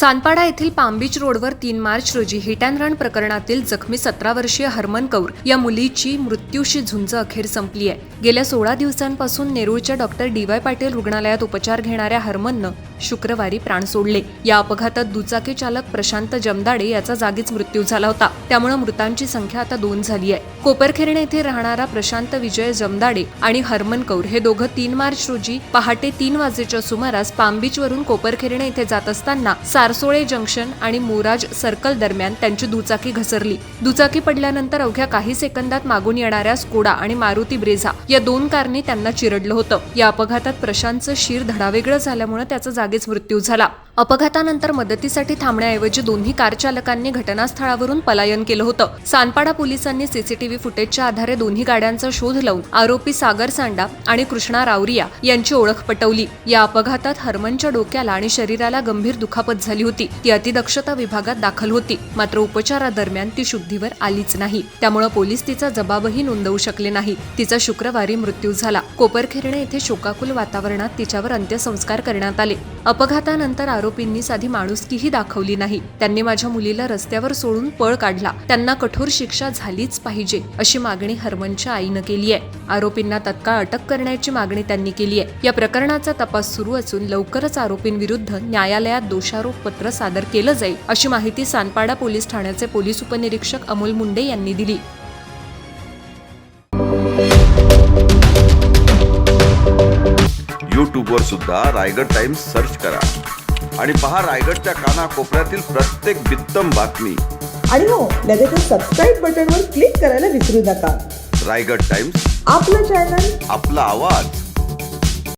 सानपाडा येथील palm beach रोडवर 3 मार्च रोजी हिट अँड रन प्रकरणातील जखमी 17 वर्षीय हरमन कौर या मुलीची मृत्यूशी झुंज अखेर संपली आहे। गेल्या 16 दिवसांपासून नेरूळच्या डॉक्टर डी.वाय. पाटील रुग्णालयात उपचार घेणाऱ्या हरमननं शुक्रवारी प्राण सोडले। या अपघातात दुचाकी चालक प्रशांत जमदाडे याचा जागीच मृत्यू झाला होता। त्यामुळे मृतांची संख्या आता 2 झाली आहे। कोपरखेरणे येथे राहणारा प्रशांत विजय जमदाडे आणि हरमन कौर हे दोघं 3 मार्च रोजी पहाटे 3 वाजेच्या सुमारास पाम बीच वरून कोपरखेरणे येथे जात असताना सारसोळे जंक्शन आणि मोराज सर्कल दरम्यान त्यांची दुचाकी घसरली। दुचाकी पडल्यानंतर अवघ्या काही सेकंदात मागून येणाऱ्या स्कोडा आणि मारुती ब्रेझा या 2 कारनी त्यांना चिरडलं होतं। या अपघातात प्रशांतचं शिर धडावेगळं झाल्यामुळे त्याचा जागीच मृत्यू झाला। अपघातानंतर मदतीसाठी थांबण्याऐवजी दोन्ही कार चालकांनी घटनास्थळावरून पलायन केलं होतं। सानपाडा पोलिसांनी सीसीटीव्ही फुटेजच्या आधारे दोन्ही गाड्यांचा शोध लावून आरोपी सागर सांडा आणि कृष्णा रावरिया यांची ओळख पटवली। या अपघातात हरमनच्या डोक्याला आणि शरीराला गंभीर दुखापत झाली होती। ती अतिदक्षता विभागात दाखल होती, मात्र उपचारादरम्यान ती शुद्धीवर आलीच नाही। त्यामुळे पोलीस तिचा जबाबही नोंदवू शकले नाही। तिचा शुक्रवारी मृत्यू झाला। कोपरखेरणे येथे शोकाकुल वातावरणात तिच्यावर अंत्यसंस्कार करण्यात आले। अपघातानंतर आरोपींनी साधी माणुसकीही दाखवली नाही। त्यांनी माझ्या मुलीला रस्त्यावर सोडून पळ काढला। त्यांना कठोर शिक्षा झालीच पाहिजे अशी मागणी हरमनच्या आईनं केली आहे। आरोपींना तत्काळ अटक करण्याची मागणी त्यांनी केली आहे। या प्रकरणाचा तपास सुरू असून लवकरच आरोपींविरुद्ध न्यायालयात दोषारोप पत्र सादर केलं जाईल अशी माहिती सानपाडा पोलीस ठाण्याचे पोलीस उपनिरीक्षक अमोल मुंडे यांनी दिली। यूट्यूबवर सुद्धा रायगड टाइम्स सर्च करा आणि पहा रायगडच्या कानाकोपऱ्यातील प्रत्येक बित्तम बातमी। आणि हो, लगेच सबस्क्राइब बटनवर क्लिक करायला विसरू नका। रायगड टाइम्स, आपलं चॅनल, आपला आवाज।